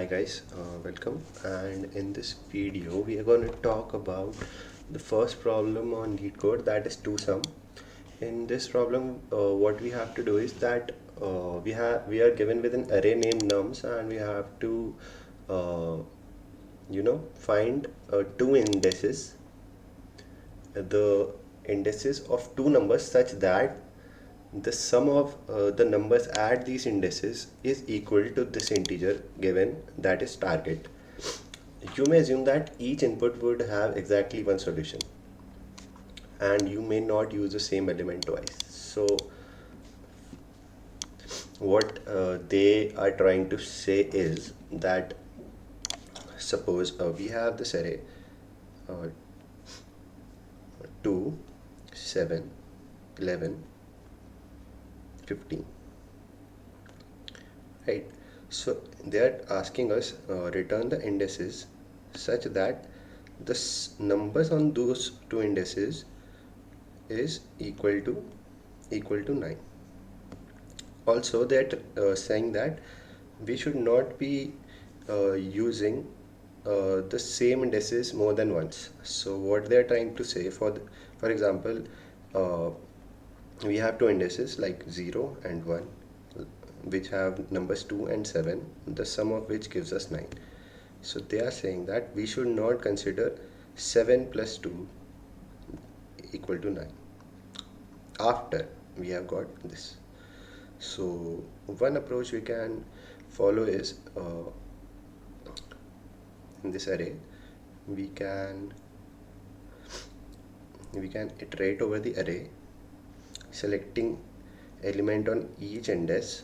Hi guys, welcome. And in this video, we are going to talk about the first problem on LeetCode, that is 2sum. In this problem, what we have to do is that we are given with an array named nums, and we have to uh, find two indices, the indices of two numbers, such that the sum of the numbers at these indices is equal to this integer given, that is target. You may assume that each input would have exactly one solution, and you may not use the same element twice. So what they are trying to say is that, suppose we have this array uh, 2, 7, 11, 15, right? So they are asking us return the indices such that the numbers on those two indices is equal to 9. Also, that saying that we should not be using the same indices more than once. So what they are trying to say, for example, uh, we have two indices like 0 and 1, which have numbers 2 and 7, the sum of which gives us 9. So they are saying that we should not consider 7 plus 2 equal to 9 after we have got this. So one approach we can follow is, in this array we can iterate over the array, selecting element on each index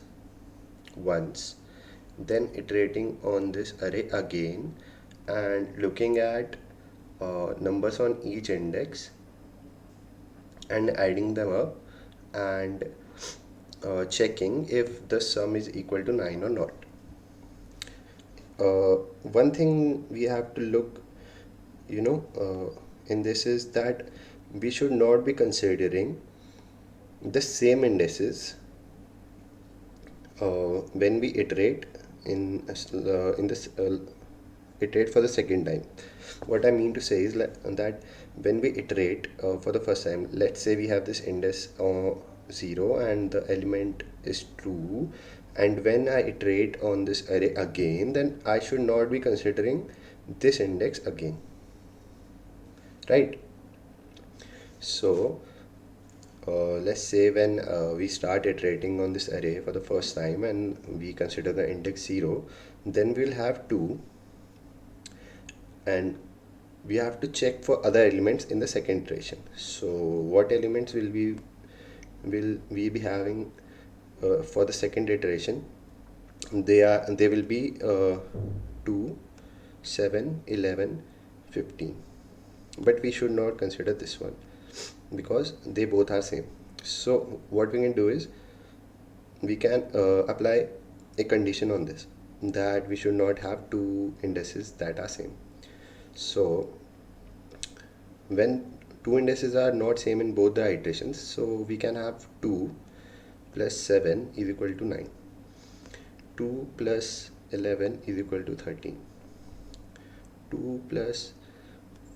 once, then iterating on this array again and looking at numbers on each index and adding them up, and checking if the sum is equal to 9 or not. One thing we have to look, in this is that we should not be considering the same indices when we iterate in this iterate for the second time. What I mean to say is that when we iterate for the first time, let's say we have this index 0 and the element is true, and when I iterate on this array again, then I should not be considering this index again, right? So let's say when we start iterating on this array for the first time and we consider the index 0, then we'll have 2, and we have to check for other elements in the second iteration. So what elements will we be having for the second iteration? They will be 2, 7, 11, 15, but we should not consider this one because they both are same. So what we can do is we can apply a condition on this, that we should not have two indices that are same. So when two indices are not same in both the iterations, so we can have 2 plus 7 is equal to 9, 2 plus 11 is equal to 13, 2 plus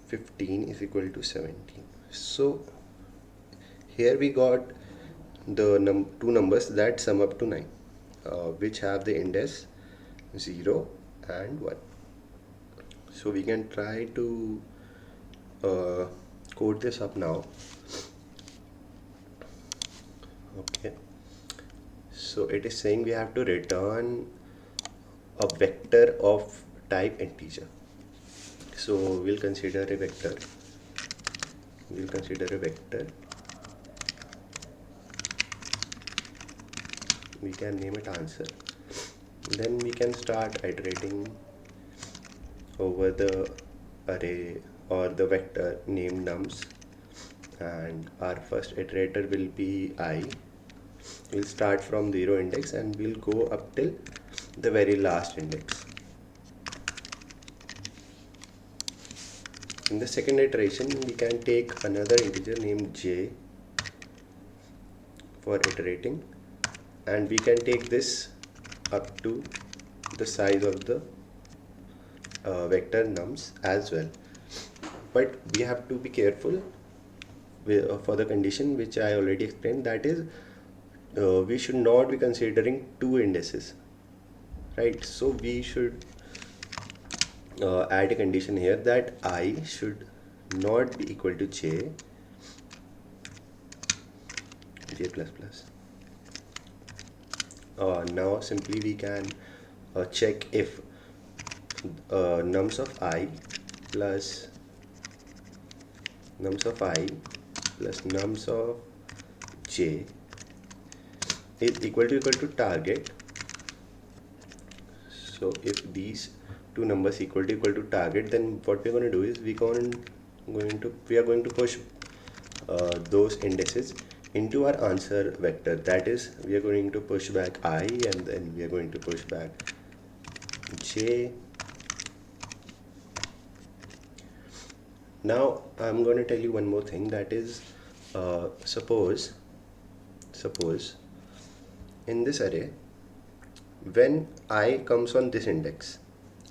15 is equal to 17. So here we got the two numbers that sum up to 9, which have the index 0 and 1. So we can try to code this up now. Okay, so it is saying we have to return a vector of type integer. So we'll consider a vector. We can name it answer. Then we can start iterating over the array or the vector named nums, and our first iterator will be I. We'll start from 0 index and we'll go up till the very last index. In the second iteration, we can take another integer named j for iterating, and we can take this up to the size of the vector nums as well. But we have to be careful for the condition which I already explained, that is we should not be considering two indices, right? So we should add a condition here that I should not be equal to j plus plus. Now simply we can check if nums of I plus nums of I plus nums of j is equal to target. So if these two numbers equal to target, then what we're going to do is we are going to push those indices into our answer vector. That is, we are going to push back I, and then we are going to push back j. Now I'm going to tell you one more thing, that is suppose in this array, when I comes on this index,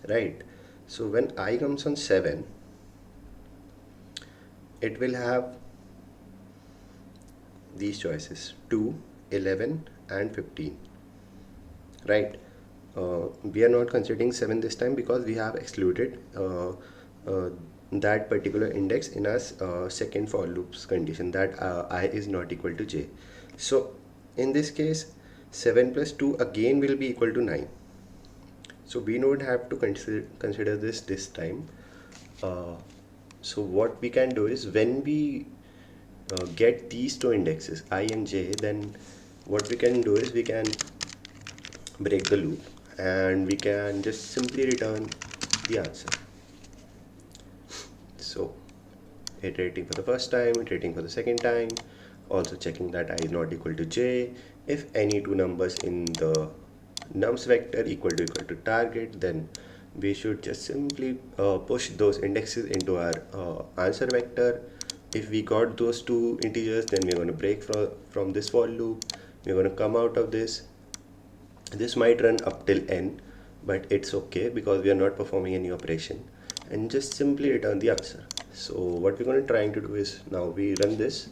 right? So when I comes on 7, it will have these choices 2, 11 and 15, right? We are not considering 7 this time because we have excluded that particular index in our second for loops condition, that I is not equal to j. So in this case 7 plus 2 again will be equal to 9. So we don't have to consider this time. So what we can do is, when we get these two indexes I and j, then what we can do is we can break the loop and we can just simply return the answer. So iterating for the first time, iterating for the second time, also checking that I is not equal to j. If any two numbers in the nums vector equal to target, then we should just simply push those indexes into our answer vector. If we got those two integers, then we're going to break from this for loop. We're going to come out of this. This might run up till n, but it's okay because we are not performing any operation, and just simply return the answer. So what we're going to trying to do is, now we run this.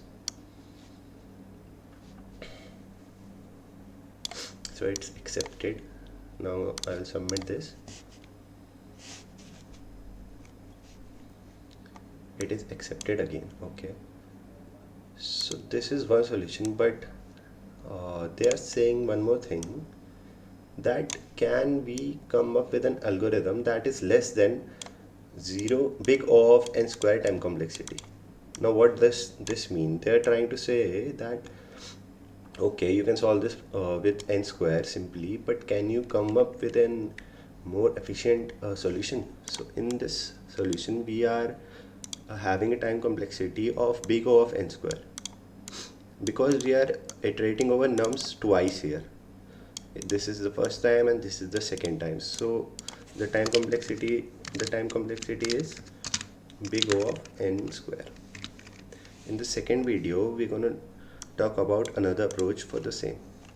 So it's accepted. Now I'll submit this. It is accepted again. Okay, so this is one solution, but they are saying one more thing, that can we come up with an algorithm that is less than 0 big O of n square time complexity. Now what does this mean? They are trying to say that okay, you can solve this with n square simply, but can you come up with an more efficient solution? So in this solution we are having a time complexity of big O of n square, because we are iterating over nums twice here. This is the first time and this is the second time, so the time complexity is big O of n square. In the second video we're going to talk about another approach for the same.